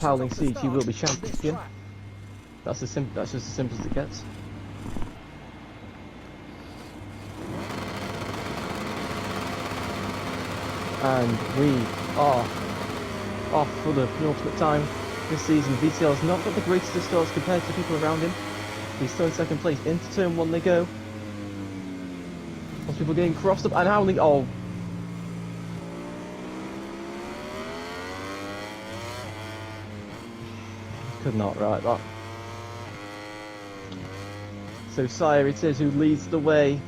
Howling Siege, he will be champion. That's just as simple as it gets. And we are off for the penultimate time this season. VTL has not got the greatest of starts compared to people around him. He's still in second place. Into turn one they go. Lots of people getting crossed up, and Howling, oh. Could not write that. So Sire it is who leads the way.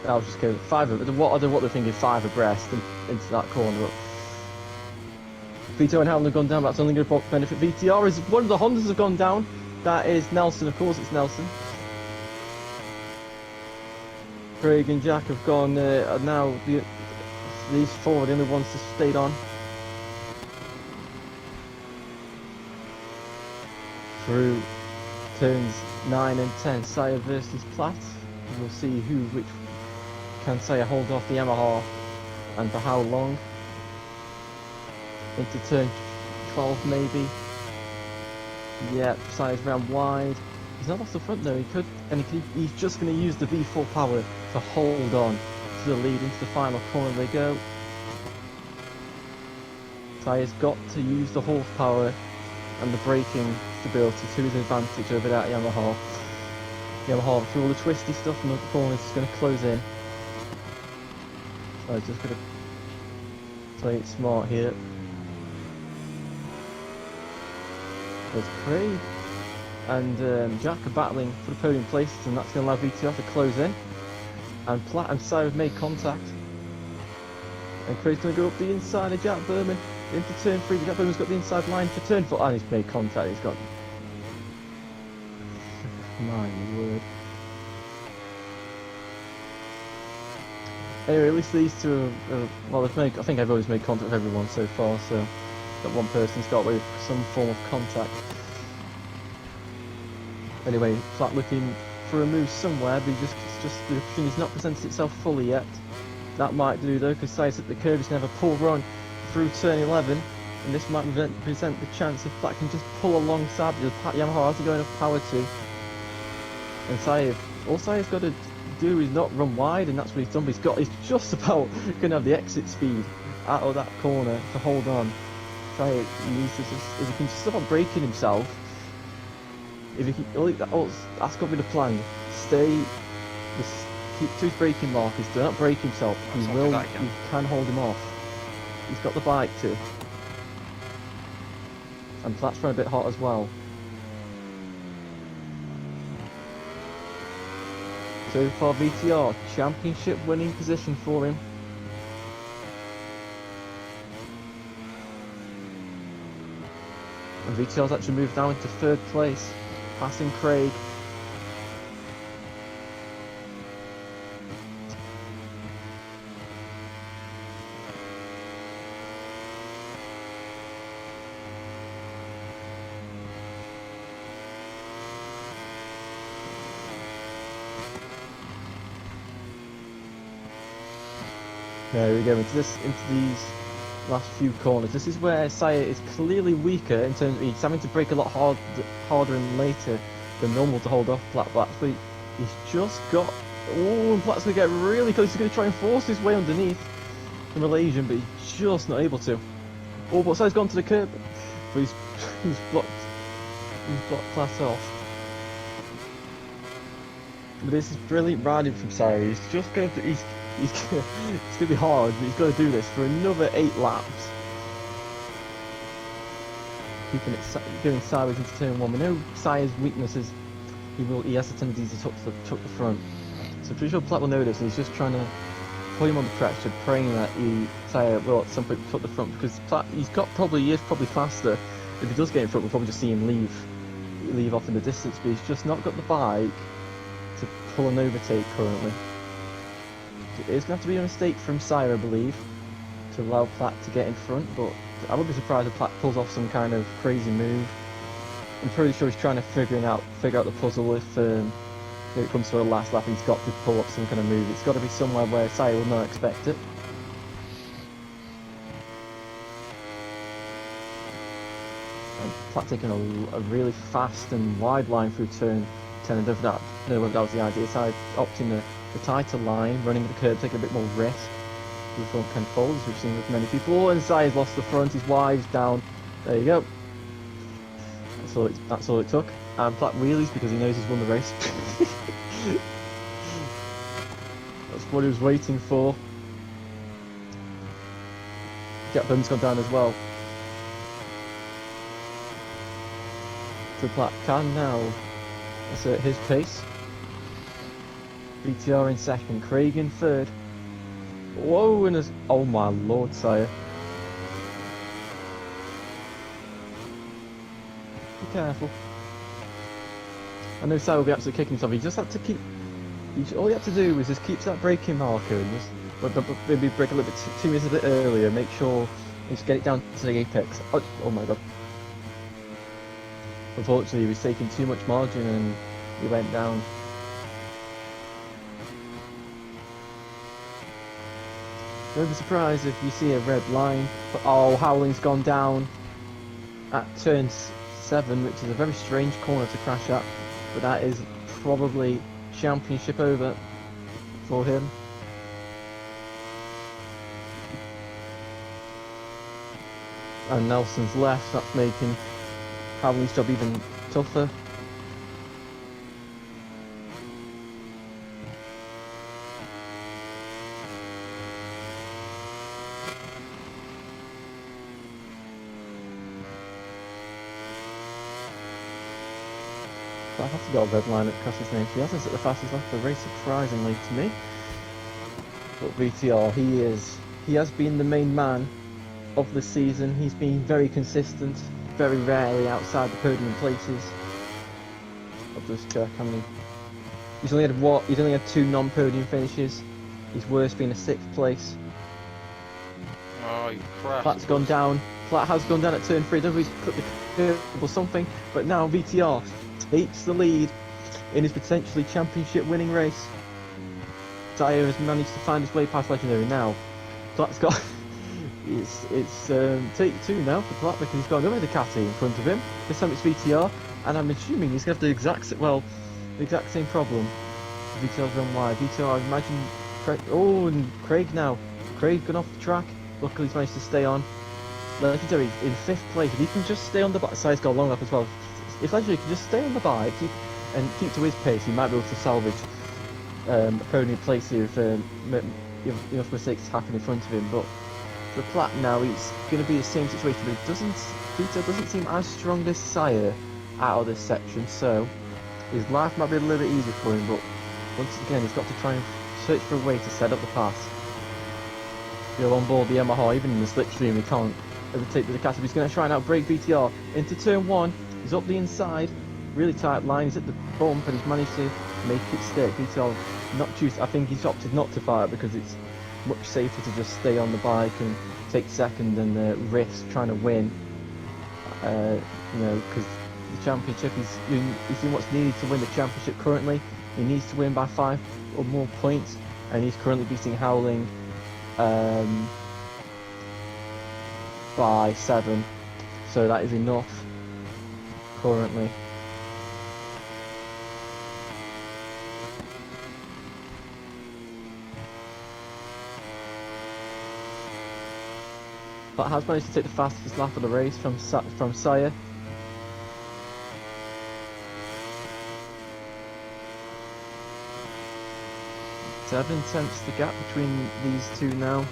I'll just go five of them. I don't know what they're thinking, five abreast into that corner. But Vito and Howland have gone down, but that's only going to benefit VTR. Is one of the Hondas have gone down. That is Nelson, of course, it's Nelson. Craig and Jack have gone now. These four are the only ones to stayed on. Through turns 9 and 10, Sire versus Platt. We'll see which can Sire hold off the Yamaha and for how long. Into turn 12 maybe. Yeah, Sire's round wide. He's not off the front though, he could, and he's just going to use the V4 power to hold on to the lead. Into the final corner they go. Sire's got to use the horsepower and the braking stability to his advantage over that Yamaha. Yamaha through all the twisty stuff and the corners is going to close in. So he's just going to play it smart here. There's Craig and Jack are battling for the podium places, and that's going to allow VTR to close in. And Platt and Sire have made contact. And Craig's going to go up the inside of Jack Berman into turn 3. Jack Berman's got the inside line for turn 4, and he's made contact. He's got. My word. Anyway, at least these two are, well, they've made, I think I've always made contact with everyone so far, so that one person's got away with some form of contact. Anyway, Platt looking for a move somewhere, but it's just the opportunity's not presented itself fully yet. That might do though, because Sire's at the curve, he's going to have a pull run through turn 11, and this might present the chance if Platt can just pull alongside, because Yamaha hasn't got enough power to. And Sire, all Sire's got to do is not run wide, and that's what he's done. But he's just about going to have the exit speed out of that corner to hold on. Sire needs to just, if he can just stop breaking himself, if he can, that's got to be the plan. Keep to his braking markers, do not break himself. He can hold him off. He's got the bike too. And Platt's run a bit hot as well. So far VTR, championship winning position for him. And VTR's actually moved down into 3rd place, passing Craig. There we go, into these last few corners. This is where Sire is clearly weaker in terms of he's having to brake a lot harder and later than normal to hold off Platt. But he's just got. Oh, and Platt's going to get really close. He's going to try and force his way underneath the Malaysian, but he's just not able to. Oh, but Sire's gone to the curb, but he's blocked Platt off. But this is brilliant riding from Sire. He's just going to. It's going to be hard, but he's got to do this for another 8 laps. Keeping it going sideways into turn 1. We know Sire's weakness is he has a tendency to tuck the front. So I'm pretty sure Platt will know this, and he's just trying to put him on the pressure, praying that Sire will at some point tuck the front, because Platt he is probably faster. If he does get in front, we'll probably just see him leave off in the distance, but he's just not got the bike to pull an overtake currently. It is going to have to be a mistake from Sire, I believe, to allow Platt to get in front, but I would be surprised if Platt pulls off some kind of crazy move. I'm pretty sure he's trying to figure out the puzzle if it comes to the last lap, he's got to pull off some kind of move. It's got to be somewhere where Sire will not expect it. And Platt taking a really fast and wide line through turn 10, and I don't know whether that was the idea. So opting the tighter line, running the curb, taking a bit more risk. The front can fold, as we've seen with many people. And Saya's lost the front, his wide's down. There you go. That's all it took. And Platt wheelies because he knows he's won the race. That's what he was waiting for. Gap bum's gone down as well. So Platt can now assert his pace. VTR in second, Craig in third. Whoa, and oh my lord, Saya. Be careful. I know Saya will be absolutely kicking himself. He just had to keep. All you have to do is just keep that braking marker and just maybe brake a little bit 2 minutes a bit earlier. Make sure you just get it down to the apex. Oh my god. Unfortunately, he was taking too much margin and he went down. Don't be surprised if you see a red line. But oh, Howling's gone down at turn 7, which is a very strange corner to crash at. But that is probably championship over for him. And Nelson's left, that's making Howling's job even tougher. I have to go a red line at Cass's name. He hasn't set the fastest lap of the race, surprisingly to me. But VTR, he has been the main man of the season. He's been very consistent, very rarely outside the podium places. I'll just check how many. He's only had 2 non-podium finishes. His worst being a 6th place. Oh, you crashed. Platt's gone down. Platt has gone down at turn 3. I don't know if he's cut the curb or something, but now VTR takes the lead in his potentially championship winning race. Saya has managed to find his way past Legendary now. Platt's got it's take 2 now for Platt because he's got another Ducati in front of him. This time it's VTR, and I'm assuming he's going to have the exact same problem. VTR's run wide. VTR, I imagine. And Craig now. Craig gone off the track. Luckily he's managed to stay on. Legendary in 5th place. If he can just stay on the bike, Saya's got a long lap as well. If Legendary can just stay on the bike keep to his pace, he might be able to salvage a podium place here if enough mistakes happen in front of him. But for Platt now, it's going to be the same situation, but Vito doesn't seem as strong as Saya out of this section, so his life might be a little bit easier for him, but once again he's got to try and search for a way to set up the pass. He'll on board the Yamaha, even in the slipstream he can't overtake the Ducati, but he's going to try and outbrake VTR into turn 1. He's up the inside, really tight line, he's at the bump and he's managed to make it stick. VTR not choose. I think he's opted not to fire because it's much safer to just stay on the bike and take second and risk trying to win. Because the championship, he's doing what's needed to win the championship currently. He needs to win by 5 or more points, and he's currently beating Howling by 7. So that is enough currently. But has managed to take the fastest lap of the race from Saya. Seven tenths the gap between these two now.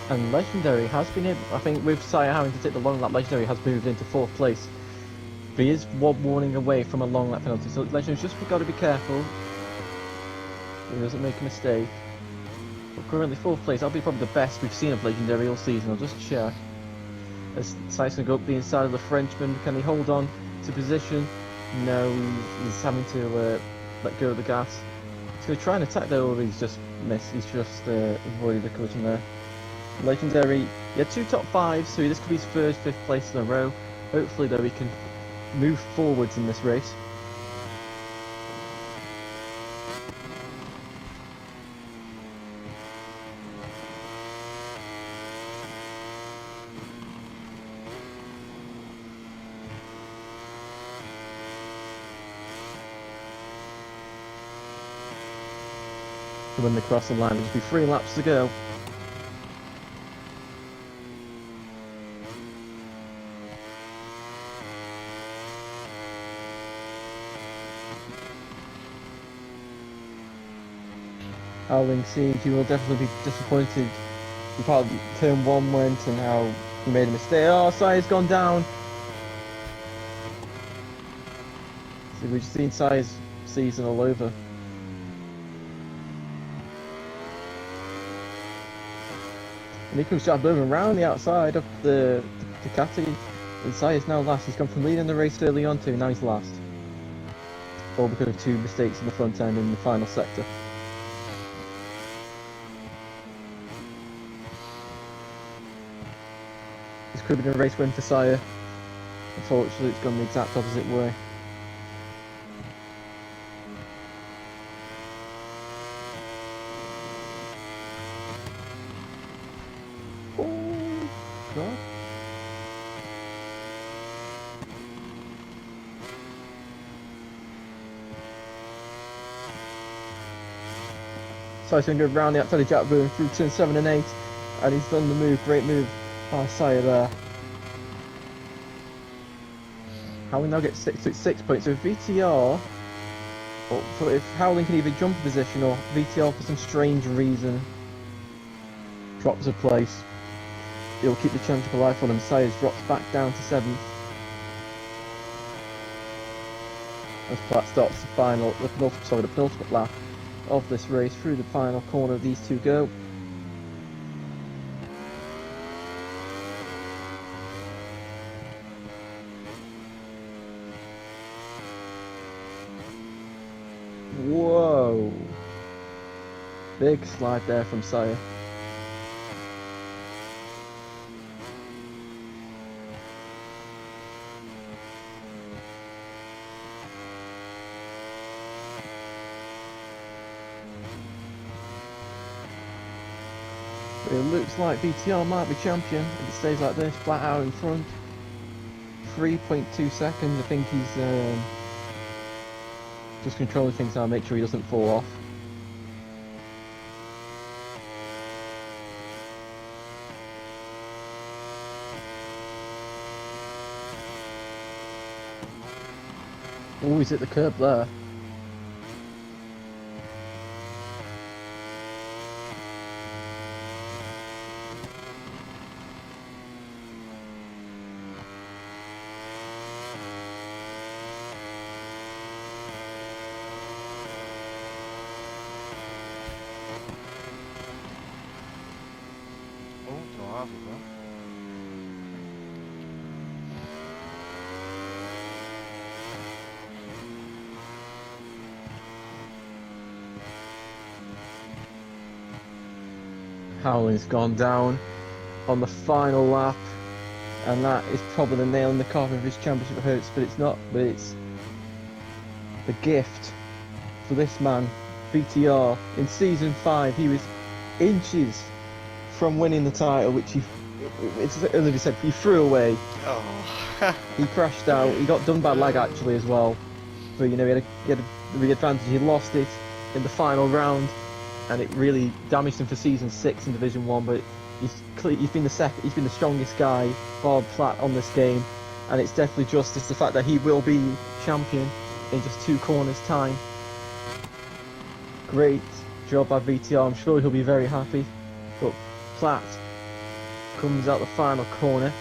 And Legendary has been able, I think with Saya having to take the long lap, Legendary has moved into 4th place. But he is one warning away from a long lap penalty, so Legendary's just got to be careful he doesn't make a mistake. But currently 4th place, that'll be probably the best we've seen of Legendary all season. I'll just check. As Saya's going to go up the inside of the Frenchman, can he hold on to position? No, he's having to let go of the gas. He's going to try and attack though, or he's just missed. He's just avoided the collision there. Legendary He had 2 top 5s, so this could be his first 5th place in a row. Hopefully, though, he can move forwards in this race. When they cross the line, there'll just be 3 laps to go. Howling Siege, he will definitely be disappointed with how turn 1 went and how he made a mistake. Oh, Sire's gone down! So we've seen Sire's season all over. And here comes Jack Berman round the outside of the Ducati. And Sire's now last. He's gone from leading the race early on to now he's last. All because of 2 mistakes in the front end in the final sector. This could have been a race win for Sire. Unfortunately, it's gone the exact opposite way. Oh, God. Sire's going to go round the outside of Jack Boone through turn 7 and 8. And he's done the move, great move by Sire there. Howling now gets 6 points. So if VTR, or if Howling can either jump a position or VTR for some strange reason drops a place, he'll keep the championship alive for him. Sire's drops back down to 7th. As Platt stops the penultimate lap of this race through the final corner. These two go. Whoa! Big slide there from Sire. But it looks like VTR might be champion if it stays like this, flat out in front. 3.2 seconds, I think he's just controlling things now, make sure he doesn't fall off. Oh, he's at the curb there. Howling's gone down on the final lap, and that is probably the nail in the coffin of his championship. It hurts, but it's not. But it's the gift for this man, VTR. In season 5, he was inches from winning the title, which it's earlier said he threw away. Oh. He crashed out. He got done by lag actually as well. But you know he had the advantage. He lost it in the final round, and it really damaged him for season 6 in Division 1. But he's been the strongest guy, Bob Platt, on this game, and it's definitely justice the fact that he will be champion in just 2 corners time. Great job by VTR. I'm sure he'll be very happy. But Platt comes out the final corner,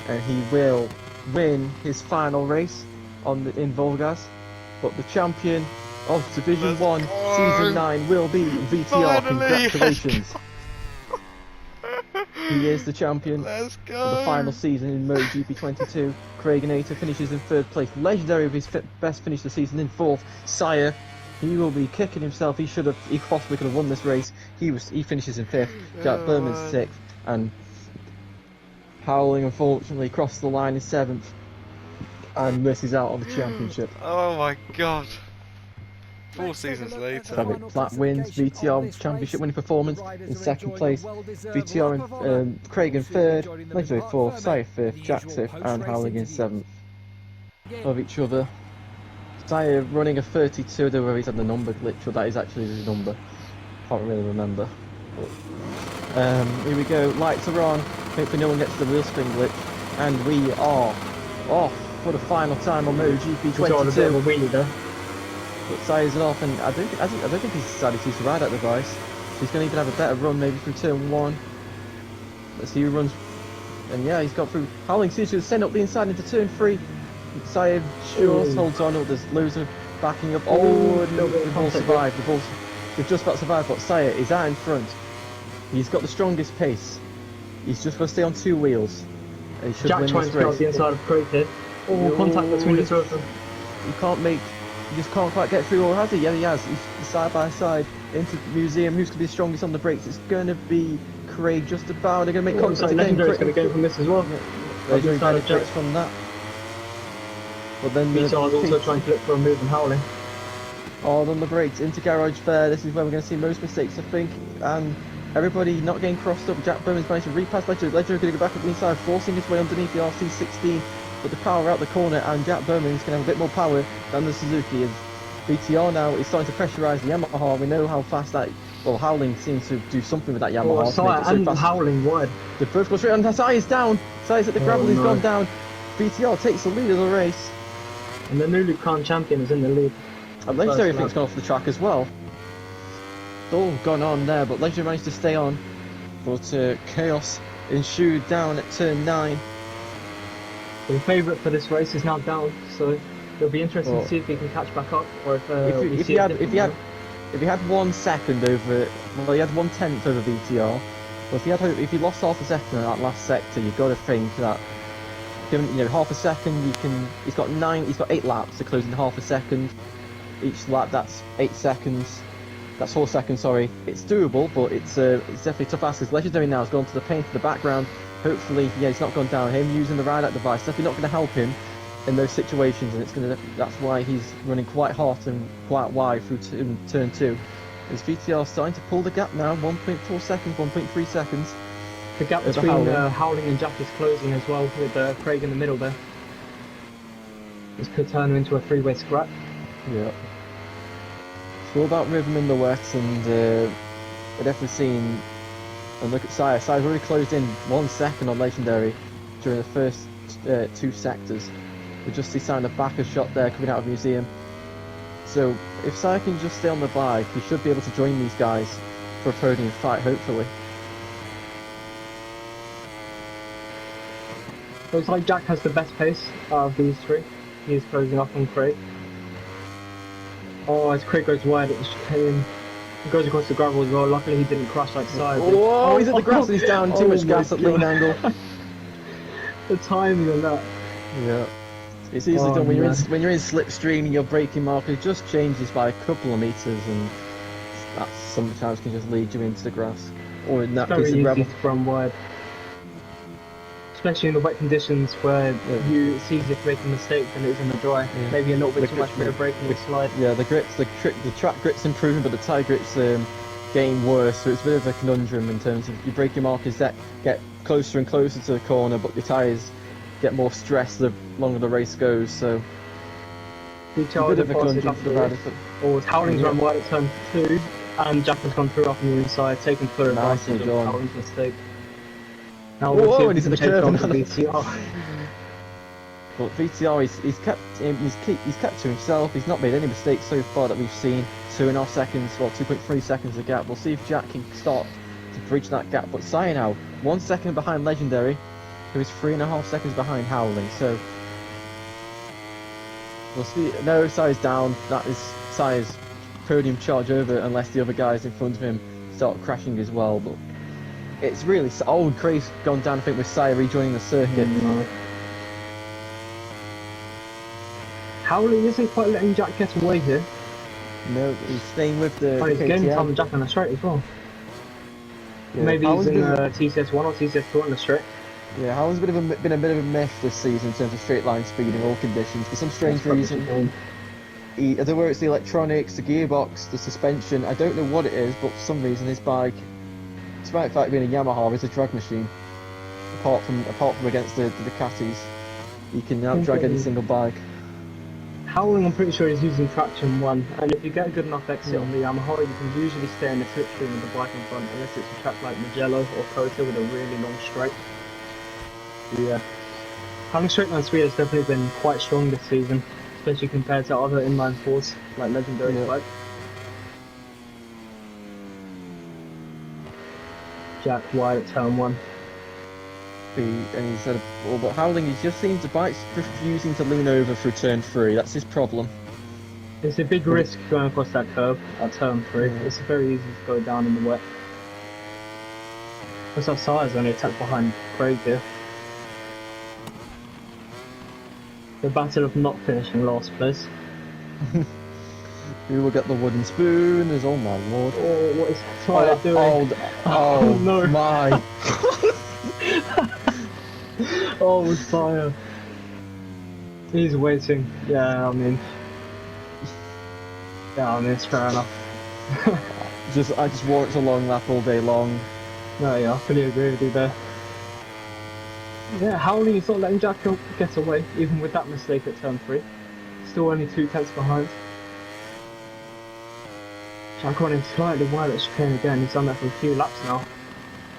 and he will win his final race in Volgaz. But the champion of Division 1 Season 9 will be VTR. Finally. Congratulations. He is the champion Let's for go. the final season in Motogp22. Craig Nater finishes in 3rd place. Legendary with his best finish of the season in 4th. Sire, he will be kicking himself. He possibly could have won this race. He finishes in 5th. Jack Berman's 6th, and Howling unfortunately crossed the line in 7th and misses out on the championship. Oh my god. 4 seasons later. Travis Platt wins VTR championship winning performance in 2nd place. VTR and Craig in 3rd, Legendary 4th, Sire 5th, Jack 5th, and Howling in 7th of each other. Sire running a 32, I don't know whether he's had the number glitch or that is actually his number. Can't really remember. But, here we go, lights are on. Hopefully no one gets the wheel spin glitch. And we are off for the final time on Motogp22. But Sire's off, and I don't think he's decided to ride that device. So he's going to even have a better run maybe through turn 1. Let's see who runs. And yeah, he's got through. Howling seems to send up the inside into turn 3. Sire sure holds on. Oh, there's loads of backing up. Oh, no, the Bulls survived. The Bulls have just about survived, but Sire is out in front. He's got the strongest pace. He's just got to stay on 2 wheels. And he should Jack win trying this to get race. out the inside of Craig here. Oh, contact between the 2 of them. You can't make. You just can't quite get through, or has he? Yeah, he has. He's side by side into the museum. Who's going to be the strongest on the brakes? It's going to be Craig just about. They're going to make contact again. Legendary's going to go from this as well. Legendary benefits from that. But then VTR's also trying to look for a move and Howling. Hard on the brakes into garage there. This is where we're going to see most mistakes, I think. And everybody not getting crossed up. Jack Bowman's managed to repass Legendary. Legendary going to go back up the inside, forcing his way underneath the RC16. But the power out the corner, and Jack Bowman's going to have a bit more power than the Suzuki. And VTR now is starting to pressurise the Yamaha. We know how fast that. Well, Howling seems to do something with that Yamaha. Oh, Sire and Howling wide. They both go straight on. Sire's down. Sire's at the gravel. He's gone down. VTR takes the lead of the race. And the newly crowned champion is in the lead. And Legendary think's gone off the track as well. It's all gone on there, but Legendary managed to stay on. But chaos ensued down at turn 9. The favourite for this race is now down, so it'll be interesting to see if he can catch back up, or if he had 1 second over, well, he had 1/10 over VTR. But if he lost half a second in that last sector, you've got to think that, given half a second, he's got 8 laps to close in half a second. Each lap, that's 8 seconds. That's 4 seconds, sorry. It's doable, but it's definitely tough ask. Because Legendary now has gone to the paint in the background. Hopefully, yeah, he's not gone down. Him using the ride-out device, definitely not going to help him in those situations, and that's why he's running quite hot and quite wide through turn 2. As VTR starting to pull the gap now, 1.4 seconds, 1.3 seconds. The gap between Howling and Jack is closing as well, with Craig in the middle there. This could turn into a 3-way scrap. Yeah. It's all about rhythm in the wet, and we're definitely seeing. And look at Sire. Sire's already closed in 1 second on Legendary during the first 2 sectors. We just see Sire in the back a shot there coming out of Museum. So if Sire can just stay on the bike, he should be able to join these guys for a podium fight, hopefully. Looks like Jack has the best pace out of these 3. He is closing off on Craig. Oh, as Craig goes wide, he goes across the gravel as well. Luckily he didn't crash like Sire did. Oh, he's at the grass and he's down. Too much gas at lean angle. The timing on that. Yeah. It's easily done when you're in slipstream and your braking marker just changes by a couple of meters, and that sometimes can just lead you into the grass. Or in that case, the gravel. To run wide. Especially in the wet conditions where it's easier to make a mistake than it is in the dry. Yeah. Maybe a little bit too much bit of braking will slide. Yeah, the track grip's improving, but the tyre grip's getting worse, so it's a bit of a conundrum in terms of your braking markers that get closer and closer to the corner, but your tyres get more stress the longer the race goes, so a bit of a conundrum for the riders. Or Howling's run wide at turn 2, and Jack has gone through off on the inside, taking clear advantage of Howling's mistake. Now and he's in the curve. VTR. But VTR, he's kept to himself. He's not made any mistakes so far that we've seen. 2.5 seconds, well, 2.3 seconds of gap. We'll see if Jack can start to bridge that gap. But Sire now 1 second behind Legendary, who is 3.5 seconds behind Howling. So we'll see. No, Sire's down. That is Sire's podium charge over, unless the other guys in front of him start crashing as well. But it's really old. Craig's gone down, I think, with Sire rejoining the circuit. Howling isn't quite letting Jack get away here. No, he's staying with the. Oh, he's gaining time on Jack on the straight as well. Yeah, maybe he's in TCS1 or TCS2 on the straight. Yeah, Howland's been a bit of a myth this season in terms of straight line speed in all conditions. For some strange reason, whether it's the electronics, the gearbox, the suspension, I don't know what it is, but for some reason his bike, despite the fact being a Yamaha, is a drag machine. Apart from against the Ducatis, he can out-drag any single bike. Howling, I'm pretty sure he's using traction 1, and if you get a good enough exit on the Yamaha, you can usually stay in the slipstream with the bike in front, unless it's a track like Mugello or Kota with a really long straight. Yeah. Howling's straight line speed has definitely been quite strong this season, especially compared to other inline fours like Legendary bike. Jack wide at turn 1. And he said, well, but Howling, he just seems the bike's refusing to lean over through turn 3. That's his problem. It's a big risk going across that curve at turn 3. It's very easy to go down in the wet. What's that size only attack behind Craig here? The battle of not finishing last place. Who will get the wooden spoon? Oh my lord. Oh, what is Sire doing? Oh no. My. Oh, Sire. He's waiting. Yeah, I mean, it's fair enough. I just want a long lap all day long. No, yeah, I fully agree with you there. Yeah, Howling is not letting Jack get away, even with that mistake at turn 3. Still only 2 tenths behind. Jack running slightly wide at chicane again. He's done that for a few laps now.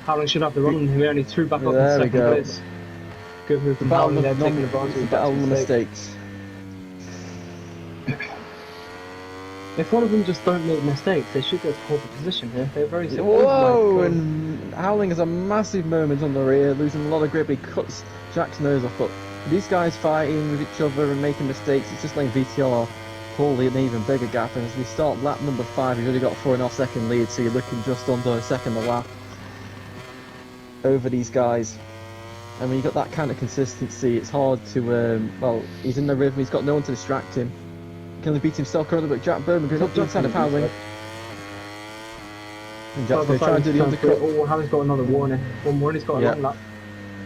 Howling should have the run on him. He only 2 back up in second place. Good move from Howling there, taking advantage of that mistakes. If one of them just don't make mistakes, they should get to hold the position here. They're very simple. Whoa! And Howling has a massive moment on the rear, losing a lot of grip. He cuts Jack's nose off. But these guys fighting with each other and making mistakes, it's just letting VTR pull an even bigger gap. And as we start lap number 5, you've already got a 4.5 second lead, so you're looking just under a second a lap over these guys. And when you've got that kind of consistency, it's hard to, well, he's in the rhythm, he's got no one to distract him. He can only beat himself currently, but Jack Bowman goes up the inside of Howling. And Jack's going to try and do the undercut. Oh, Howling's got another warning. One more, he's got a long lap.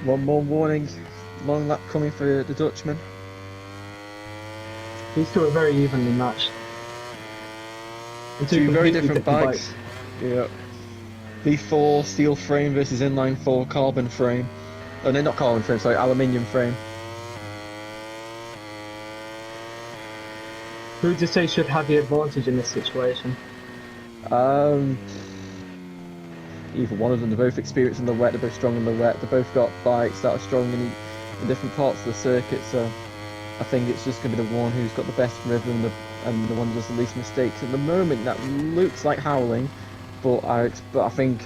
One more warning. Long lap coming for the Dutchman. These two are very evenly matched. Two very different bikes. Yeah. V4 steel frame versus inline 4 carbon frame. Oh no, not carbon frame, sorry, aluminium frame. Who would you say should have the advantage in this situation? Either one of them. They're both experienced in the wet, they're both strong in the wet, they've both got bikes that are strong in different parts of the circuit, so I think it's just going to be the one who's got the best rhythm and the one who does the least mistakes. At the moment, that looks like Howling, but I think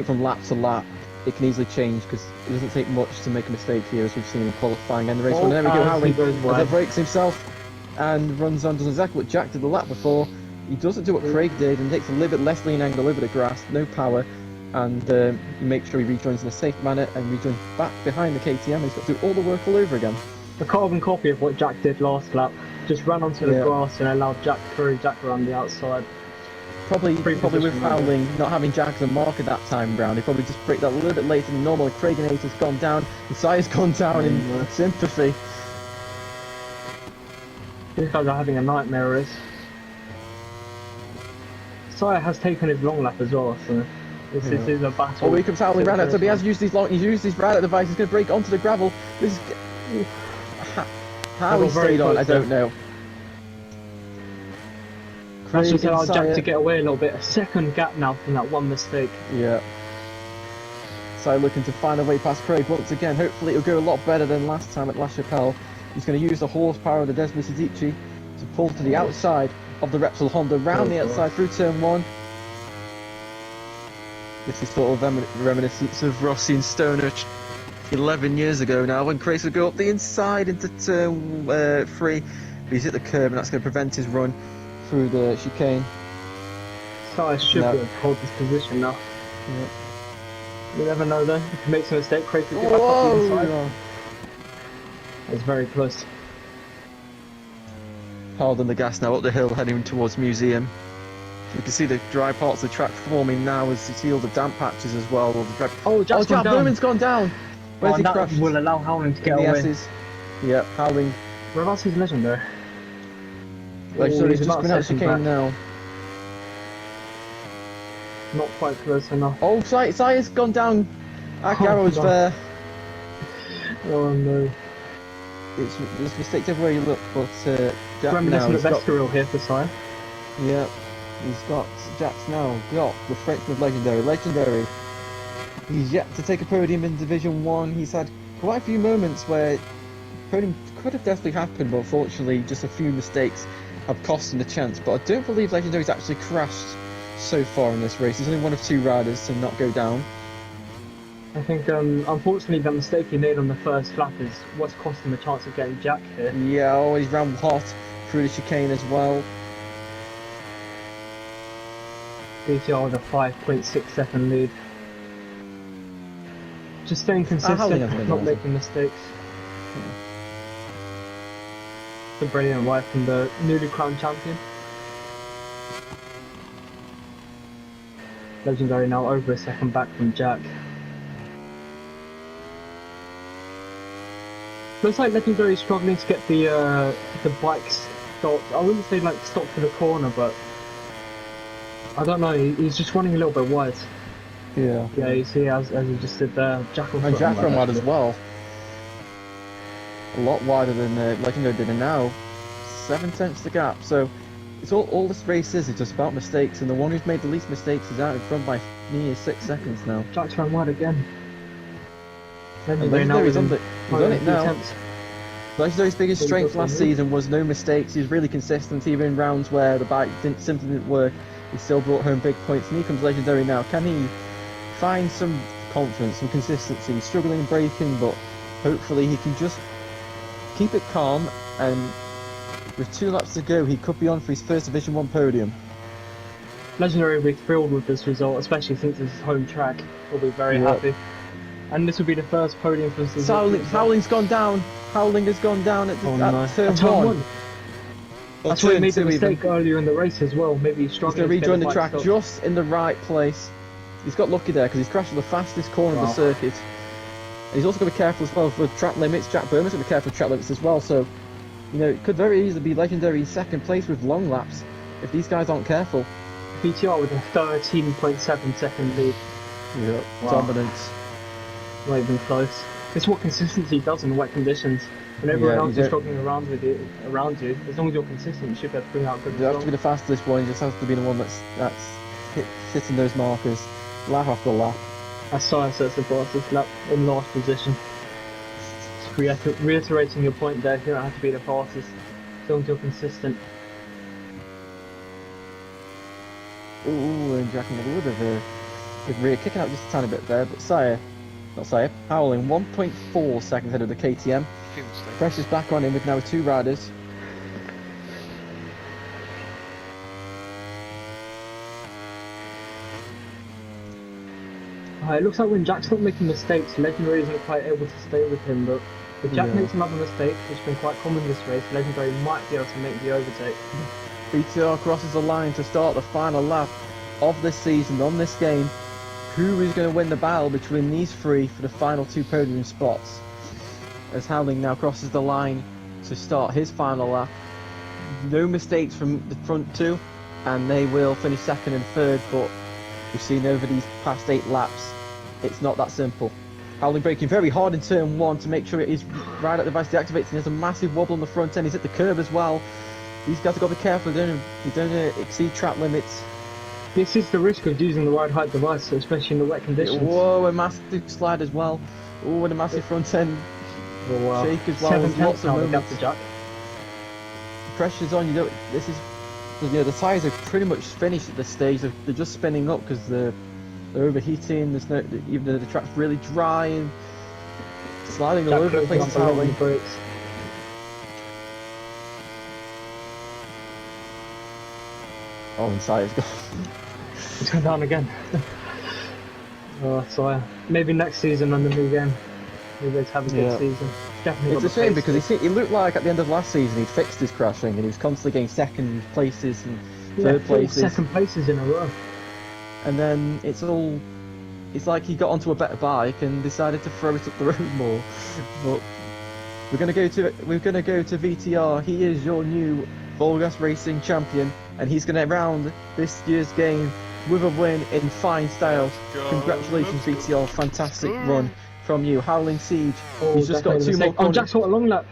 from lap to lap, it can easily change because it doesn't take much to make a mistake here, as we've seen in qualifying and the race. Well, there we go, Howling brakes himself and runs on, does exactly what Jack did the lap before. He doesn't do what Craig did and takes a little bit less lean angle over the grass, no power, and he makes sure he rejoins in a safe manner and rejoins back behind the KTM. He's got to do all the work all over again. A carbon copy of what Jack did last lap. Just ran onto the grass and allowed Jack around the outside. Probably with Howling not having Jack as a marker that time round, he probably just braked that a little bit later than normal. Craig and Hayes gone down, and Sire's gone down in sympathy. These guys are having a nightmare race. Sire has taken his long lap as well, so this is a battle. Oh, here comes Howling round out, so he has used his ride out device, he's going to brake onto the gravel. This is... How he stayed on, I don't know. That's just allowed Jack to get away a little bit. A second gap now from that one mistake. Yeah. So looking to find a way past Craig once again. Hopefully it'll go a lot better than last time at La Chapelle. He's going to use the horsepower of the Desmo Suzuki to pull to the outside of the Repsol Honda, round the outside through turn 1. This is sort of reminiscence of Rossi and Stoner 11 years ago now, when Craig would go up the inside into turn 3. But he's hit the curb and that's going to prevent his run through the chicane. Sire should be able to hold this position now. Yeah. You never know though, if he makes a mistake, Craig could get back up the inside. It's very close. Hard on the gas now, up the hill, heading towards Museum. You can see the dry parts of the track forming now as you see all the damp patches as well. Oh, Jack Bowman's gone down! Where's he that crashed? will allow Howling to get The away. S's. Yep, Howling. Whereabouts is Legendary? Legendary's he's just about been a out second chicane back. now. Not quite close enough. Oh, Sire's gone down at Oh, garage no. there. Oh no. There's mistakes everywhere you look, but Jack now, Reminiscent he's of got... Estoril here for Sire. Yep, Jack's now got the Frenchman of Legendary. Legendary, he's yet to take a podium in Division 1. He's had quite a few moments where podium could have definitely happened, but unfortunately just a few mistakes have cost him the chance. But I don't believe Legendary's actually crashed so far in this race. He's only one of 2 riders to not go down. I think, unfortunately, the mistake he made on the first lap is what's cost him a chance of getting Jack here. Yeah, always ran hot through the chicane as well. BTR with a 5.6 second lead. Just staying consistent, Howling has been not awesome. making mistakes. It's a brilliant ride from the newly crowned champion. Legendary now over a second back from Jack. Looks like Legendary is struggling to get the bikes stopped. I wouldn't say like stopped for the corner, but I don't know. He's just running a little bit wide. Yeah. Yeah, you see, as you just did there, Jack will And Jack ran wide as well. A lot wider than Legendary did, and now 7 tenths the gap. So it's all this race is just about mistakes, and the one who's made the least mistakes is out in front by near 6 seconds now. Jack's ran wide again. And Legendary's he's done it now. Attempts. Legendary's biggest Pretty strength good last for him. season was no mistakes. He was really consistent, even in rounds where the bike simply didn't work. He still brought home big points, and here comes Legendary now. Can he find some confidence, some consistency? He's struggling in braking, but hopefully he can just keep it calm, and with 2 laps to go, he could be on for his first Division 1 podium. Legendary will be thrilled with this result, especially since it's his home track. He'll be very Yep. happy. And this will be the first podium for Suzuki. Howling's gone down. Howling has gone down at, Oh, at no. turn At turn 1. one. Or That's why he turn made the 2 even. mistake earlier in the race as well. Maybe he's He's struggling going to to rejoin get the track bike just in the right place. He's got lucky there because he's crashed at the fastest corner of the Wow. circuit. And he's also got to be careful as well for track limits. Jack Burman's got to be careful with track limits as well. So, you know, it could very easily be Legendary in second place with long laps if these guys aren't careful. BTR with a 13.7 second lead. Yeah, Wow. dominance. Not even close. It's what consistency does in wet conditions. When everyone Yeah, else you is don't- struggling around you, as long as you're consistent, you should be able to bring out good You have to be results. the fastest one. You just have to be the one that's hitting those markers lap after lap. As Sire sets the fastest lap in last position. Just reiterating your point there, you don't have to be the fastest, as long as you're consistent. Ooh, and Jack in a little bit of a good rear, kicking out just a tiny bit there, but Howling 1.4 seconds ahead of the KTM. Few mistakes. Pressure's back on him with now 2 riders. It looks like when Jack's not making mistakes, Legendary isn't quite able to stay with him, but if Jack Yeah. makes another mistake, which has been quite common this race, Legendary might be able to make the overtake. BTR crosses the line to start the final lap of this season on this game. Who is going to win the battle between these 3 for the final 2 podium spots? As Howling now crosses the line to start his final lap. No mistakes from the front 2, and they will finish second and third, but we've seen over these past 8 laps, it's not that simple. Howling braking very hard in turn 1 to make sure it is right at the device deactivates, and there's a massive wobble on the front end. He's at the curb as well. These guys have got to be careful, they don't exceed track limits. This is the risk of using the wide height device, especially in the wet conditions. Whoa, a massive slide as well. Oh, and a massive front end Oh, wow. shake as well. 7 There's lots tenths of now the gap moments. to Jack. Pressure's on. This is, the tyres are pretty much finished at this stage. They're just spinning up because they're overheating. There's no, even though the track's really dry and sliding all Jack over the closing place. up a lot on Howling. the brakes. Oh, and Sire's gone. It's gone down again. Oh, so maybe next season on the new game, maybe let's have a good Yeah. season. Definitely It's got a the shame pace because to- he looked like at the end of last season he'd fixed his crashing and he was constantly getting second places and yeah, third 4 places. second places in a row. And then it's all it's like he got onto a better bike and decided to throw it up the road more. But we're gonna go to VTR. He is your new VollgazzRacing champion, and he's gonna round this year's game with a win in fine style. Congratulations, VTR! Fantastic run from you, Howling Siege. He's just got 2 more Oh, Jack's got a long lap.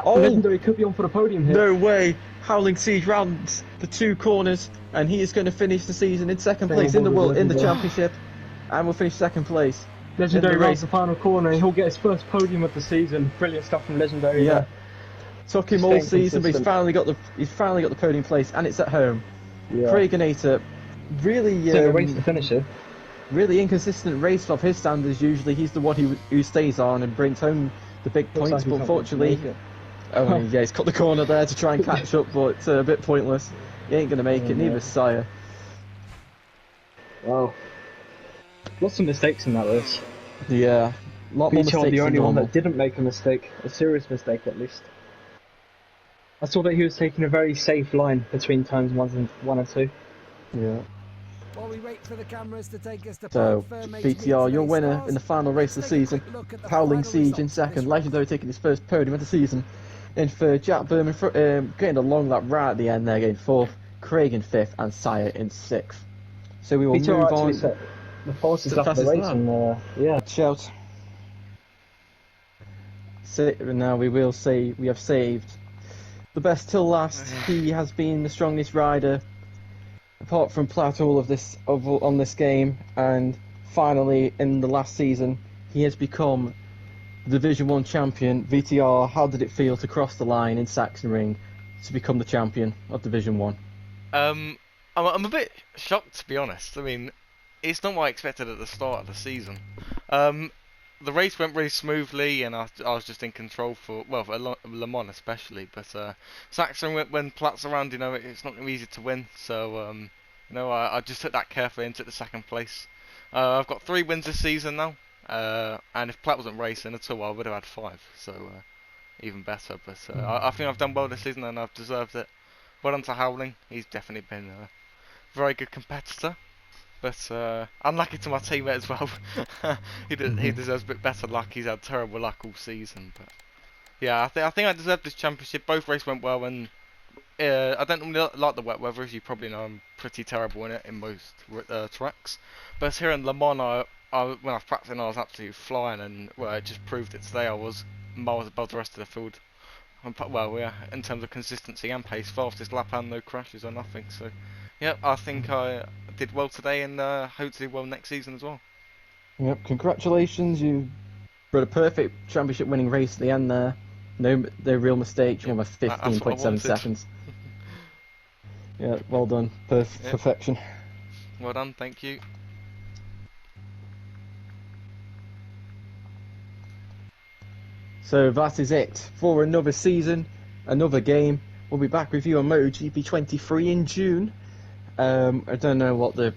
Legendary could be on for the podium here. No way! Howling Siege rounds the 2 corners, and he is going to finish the season in 2nd place in the world, in the championship, and will finish 2nd place. Legendary rounds the final corner, and he'll get his first podium of the season. Brilliant stuff from Legendary. Yeah, took him all season, but consistent. he's finally got the podium place, and it's at home. Yeah. Craiganator, really, Still a race to finish here. really inconsistent race of his standards. Usually, he's the one who stays on and brings home the big Looks points, like he but can't unfortunately. make it. Oh yeah, he's cut the corner there to try and catch up, but it's a bit pointless. He ain't gonna make it, neither is Sire. Wow. Lots of mistakes in that race. Yeah, a lot more VTR mistakes the than only one normal. that didn't make a mistake, a serious mistake at least. I saw that he was taking a very safe line between times 1 and 2. Yeah. While we wait for the cameras to take us to So, Park Fairmate VTR, your Meets winner Stars, in the final race of the season. let's take a quick look at the Howling final Siege in results of this 2nd. race. Legendary taking his first podium of the season. In 3rd, Jack Berman getting a long lap right at the end there, getting 4th. Craig in 5th, and Sire in 6th. So we will VTR move actually on. set the fastest The lap of the fastest race, lap. and yeah. Shout. So now we will say we have saved the best till last. He has been the strongest rider, apart from Platt, on this game, and finally in the last season he has become the Division 1 champion. VTR, how did it feel to cross the line in Sachsenring to become the champion of Division 1? I'm a bit shocked, to be honest. I mean, it's not what I expected at the start of the season. The race went really smoothly, and I was just in control for Le Mans especially. But Sachsenring, when Platt's around, it's not going to be easy to win. So I just took that carefully and took the 2nd place. I've got 3 wins this season now, and if Platt wasn't racing at all, I would have had 5. So even better. But I think I've done well this season, and I've deserved it. Well done to Howling. He's definitely been a very good competitor. But unlucky to my teammate as well. He deserves a bit better luck. He's had terrible luck all season. But yeah, I think I deserved this championship. Both races went well, and I don't really like the wet weather, as you probably know. I'm pretty terrible in it in most tracks. But here in Le Mans, when I was practicing, I was absolutely flying, and it just proved it today. I was miles above the rest of the field. Well, yeah, in terms of consistency and pace, fastest lap and no crashes or nothing. So, yeah, I think I did well today, and hope to do well next season as well. Yep, congratulations, you rode a perfect championship winning race at the end there. No real mistakes, you won by 15.7 seconds. Yeah, well done, perfection. Well done, thank you. So that is it for another season, another game. We'll be back with you on Motogp23 in June. I don't know what the